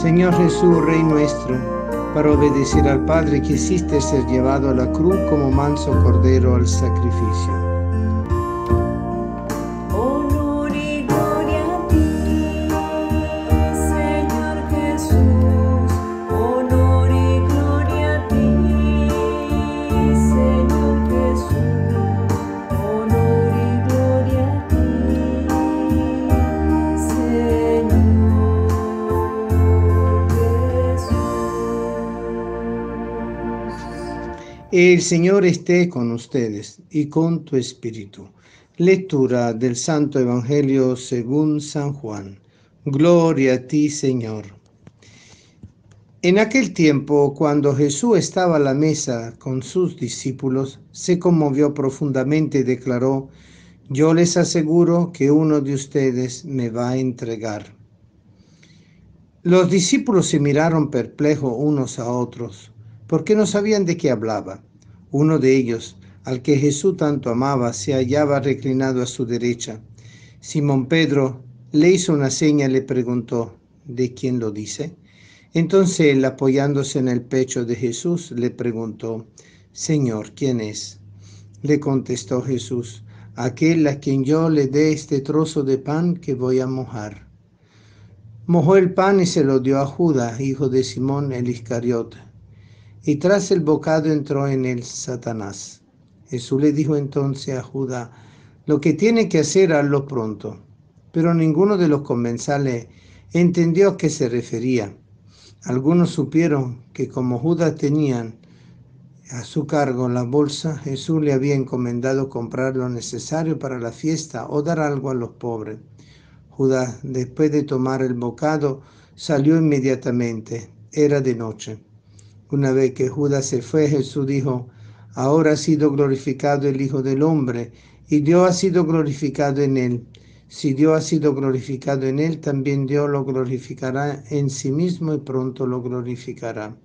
Señor Jesús, Rey nuestro, para obedecer al Padre quisiste ser llevado a la cruz como manso cordero al sacrificio. Honor y gloria a ti, Señor Jesús. Honor y gloria a ti, Señor Jesús. Honor y gloria a ti, Señor Jesús. El Señor esté con ustedes y con tu espíritu. Lectura del Santo Evangelio según San Juan. Gloria a ti, Señor. En aquel tiempo, cuando Jesús estaba a la mesa con sus discípulos, se conmovió profundamente y declaró: yo les aseguro que uno de ustedes me va a entregar. Los discípulos se miraron perplejos unos a otros, porque no sabían de qué hablaba. Uno de ellos, al que Jesús tanto amaba, se hallaba reclinado a su derecha. Simón Pedro le hizo una seña y le preguntó: ¿de quién lo dice? Entonces él, apoyándose en el pecho de Jesús, le preguntó: Señor, ¿quién es? Le contestó Jesús: aquel a quien yo le dé este trozo de pan que voy a mojar. Mojó el pan y se lo dio a Judas, hijo de Simón el Iscariote. Y tras el bocado entró en él Satanás. Jesús le dijo entonces a Judas: lo que tiene que hacer, hazlo pronto. Pero ninguno de los comensales entendió a qué se refería. Algunos supieron que como Judas tenía a su cargo la bolsa, Jesús le había encomendado comprar lo necesario para la fiesta o dar algo a los pobres. Judas, después de tomar el bocado, salió inmediatamente. Era de noche. Una vez que Judas se fue, Jesús dijo: ahora ha sido glorificado el Hijo del Hombre, y Dios ha sido glorificado en él. Si Dios ha sido glorificado en él, también Dios lo glorificará en sí mismo y pronto lo glorificará.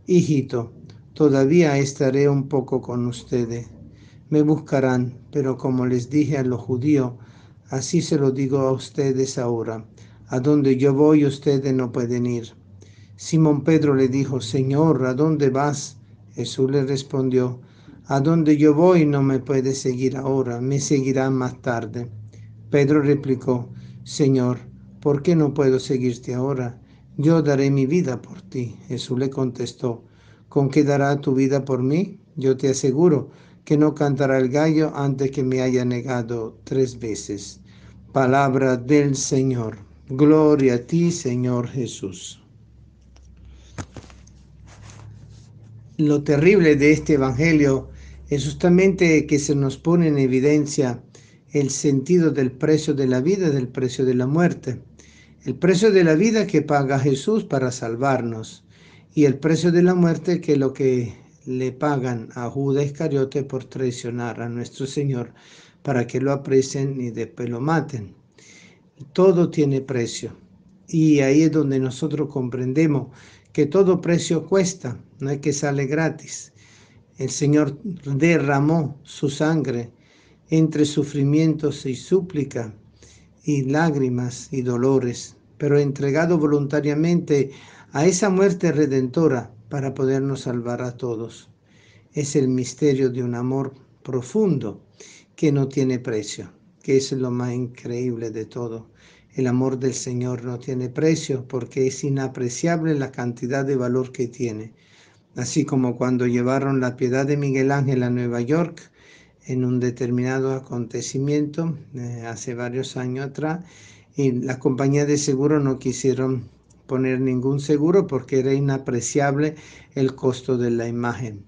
Hijito, todavía estaré un poco con ustedes. Me buscarán, pero como les dije a los judíos, así se lo digo a ustedes ahora: a donde yo voy, ustedes no pueden ir. Simón Pedro le dijo: Señor, ¿a dónde vas? Jesús le respondió: a donde yo voy no me puedes seguir ahora, me seguirán más tarde. Pedro replicó: Señor, ¿por qué no puedo seguirte ahora? Yo daré mi vida por ti. Jesús le contestó: ¿con qué dará tu vida por mí? Yo te aseguro que no cantará el gallo antes que me haya negado 3 veces. Palabra del Señor. Gloria a ti, Señor Jesús. Lo terrible de este evangelio es justamente que se nos pone en evidencia el sentido del precio de la vida y del precio de la muerte. El precio de la vida que paga Jesús para salvarnos, y el precio de la muerte que es lo que le pagan a Judas Iscariote por traicionar a nuestro Señor para que lo apresen y después lo maten. Todo tiene precio, y ahí es donde nosotros comprendemos que todo precio cuesta, no es que sale gratis. El Señor derramó su sangre entre sufrimientos y súplica y lágrimas y dolores, pero entregado voluntariamente a esa muerte redentora para podernos salvar a todos. Es el misterio de un amor profundo que no tiene precio, que es lo más increíble de todo. El amor del Señor no tiene precio porque es inapreciable la cantidad de valor que tiene. Así como cuando llevaron la piedad de Miguel Ángel a Nueva York en un determinado acontecimiento hace varios años atrás, y la compañía de seguro no quisieron poner ningún seguro porque era inapreciable el costo de la imagen.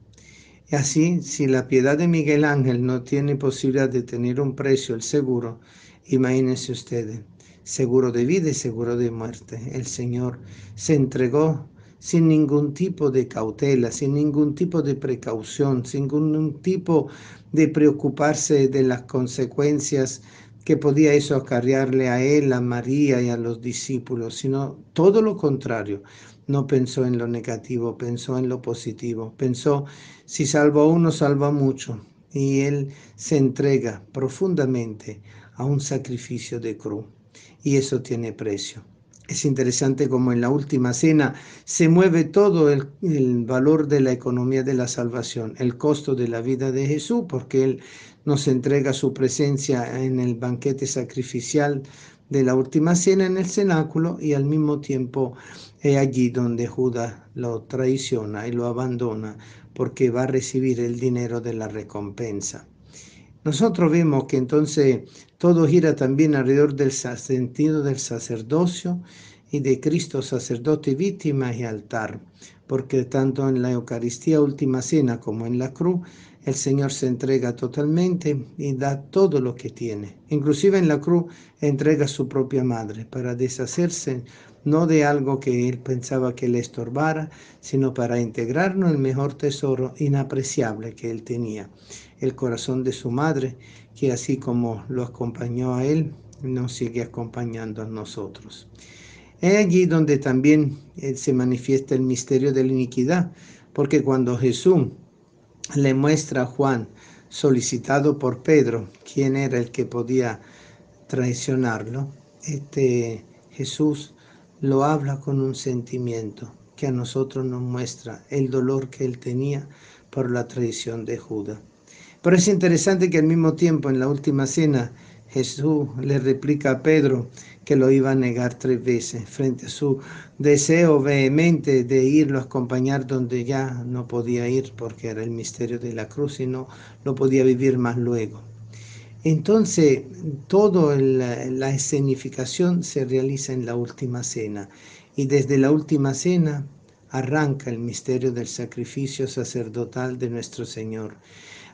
Y así, si la piedad de Miguel Ángel no tiene posibilidad de tener un precio, el seguro, imagínense ustedes, seguro de vida y seguro de muerte. El Señor se entregó sin ningún tipo de cautela, sin ningún tipo de precaución, sin ningún tipo de preocuparse de las consecuencias que podía eso acarrearle a él, a María y a los discípulos, sino todo lo contrario. No pensó en lo negativo, pensó en lo positivo, pensó: si salvo a uno, salvo a mucho. Y él se entrega profundamente a un sacrificio de cruz, y eso tiene precio. Es interesante como en la última cena se mueve todo el valor de la economía de la salvación, el costo de la vida de Jesús, porque Él nos entrega su presencia en el banquete sacrificial de la última cena en el cenáculo, y al mismo tiempo es allí donde Judas lo traiciona y lo abandona, porque va a recibir el dinero de la recompensa. Nosotros vemos que entonces todo gira también alrededor del sentido del sacerdocio y de Cristo sacerdote, víctima y altar, porque tanto en la Eucaristía última cena como en la cruz el Señor se entrega totalmente y da todo lo que tiene. Inclusive en la cruz entrega a su propia madre para deshacerse no de algo que él pensaba que le estorbara, sino para integrarnos el mejor tesoro inapreciable que él tenía, el corazón de su madre, que así como lo acompañó a él, nos sigue acompañando a nosotros. Es allí donde también se manifiesta el misterio de la iniquidad, porque cuando Jesús le muestra a Juan, solicitado por Pedro, quién era el que podía traicionarlo, Jesús lo habla con un sentimiento que a nosotros nos muestra el dolor que él tenía por la traición de Judas. Pero es interesante que al mismo tiempo en la última cena Jesús le replica a Pedro que lo iba a negar 3 veces frente a su deseo vehemente de irlo a acompañar donde ya no podía ir porque era el misterio de la cruz y no lo podía vivir más luego. Entonces, toda la escenificación se realiza en la última cena, y desde la última cena arranca el misterio del sacrificio sacerdotal de nuestro Señor.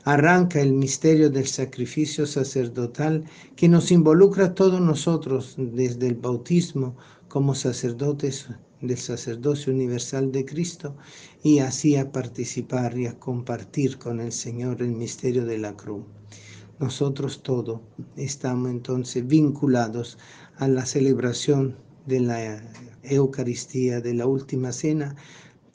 Arranca el misterio del sacrificio sacerdotal que nos involucra a todos nosotros desde el bautismo como sacerdotes del sacerdocio universal de Cristo, y así a participar y a compartir con el Señor el misterio de la cruz. Nosotros todos estamos entonces vinculados a la celebración de la Eucaristía, de la última cena,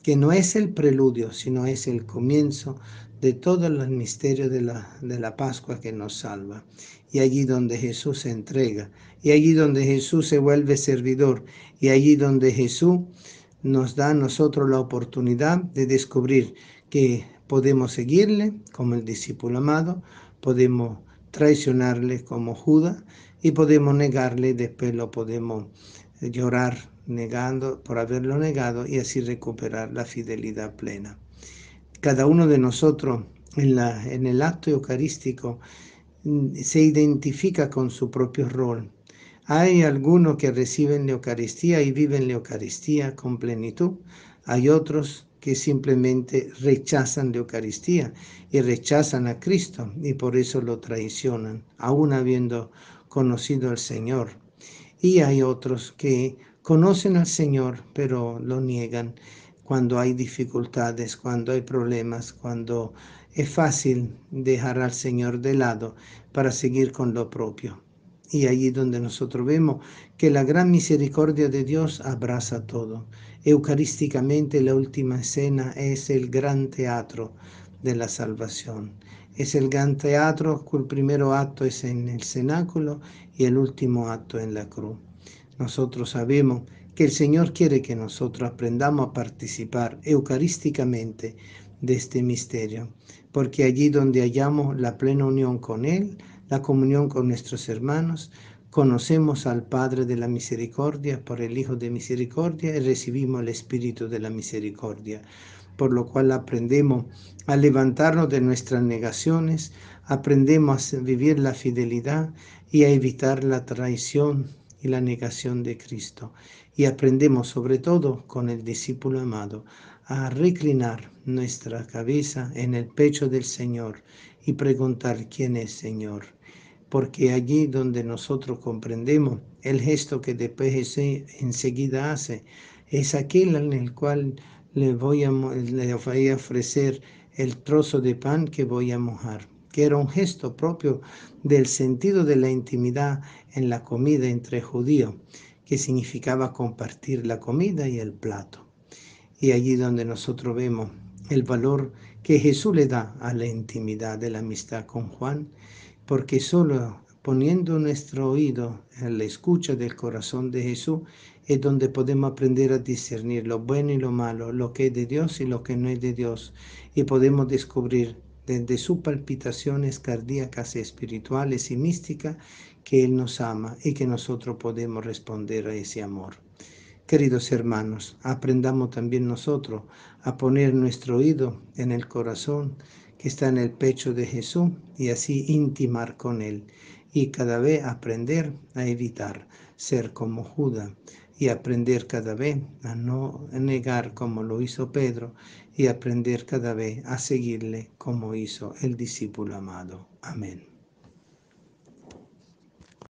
que no es el preludio, sino es el comienzo de todo el misterio de la Pascua que nos salva. Y allí donde Jesús se entrega, y allí donde Jesús se vuelve servidor, y allí donde Jesús nos da a nosotros la oportunidad de descubrir que podemos seguirle como el discípulo amado, podemos traicionarle como Judas y podemos negarle, después lo podemos llorar negando por haberlo negado y así recuperar la fidelidad plena. Cada uno de nosotros en el acto eucarístico se identifica con su propio rol. Hay algunos que reciben la Eucaristía y viven la Eucaristía con plenitud. Hay otros que simplemente rechazan la Eucaristía y rechazan a Cristo y por eso lo traicionan, aún habiendo conocido al Señor. Y hay otros que conocen al Señor, pero lo niegan cuando hay dificultades, cuando hay problemas, cuando es fácil dejar al Señor de lado para seguir con lo propio. Y allí donde nosotros vemos que la gran misericordia de Dios abraza todo. Eucarísticamente la última cena es el gran teatro de la salvación. Es el gran teatro cuyo primer acto es en el cenáculo y el último acto en la cruz. Nosotros sabemos que el Señor quiere que nosotros aprendamos a participar eucarísticamente de este misterio, porque allí donde hallamos la plena unión con Él, la comunión con nuestros hermanos, conocemos al Padre de la misericordia por el Hijo de misericordia y recibimos el Espíritu de la misericordia, por lo cual aprendemos a levantarnos de nuestras negaciones, aprendemos a vivir la fidelidad y a evitar la traición y la negación de Cristo. Y aprendemos sobre todo con el discípulo amado a reclinar nuestra cabeza en el pecho del Señor y preguntar quién es Señor. Porque allí donde nosotros comprendemos el gesto que después enseguida hace, es aquel en el cual le voy a ofrecer el trozo de pan que voy a mojar, que era un gesto propio del sentido de la intimidad en la comida entre judíos, que significaba compartir la comida y el plato. Y allí donde nosotros vemos el valor que Jesús le da a la intimidad de la amistad con Juan, porque solo poniendo nuestro oído en la escucha del corazón de Jesús es donde podemos aprender a discernir lo bueno y lo malo, lo que es de Dios y lo que no es de Dios, y podemos descubrir desde sus palpitaciones cardíacas, espirituales y místicas que Él nos ama y que nosotros podemos responder a ese amor. Queridos hermanos, aprendamos también nosotros a poner nuestro oído en el corazón que está en el pecho de Jesús y así intimar con Él y cada vez aprender a evitar ser como Judas y aprender cada vez a no negar como lo hizo Pedro y aprender cada vez a seguirle como hizo el discípulo amado. Amén.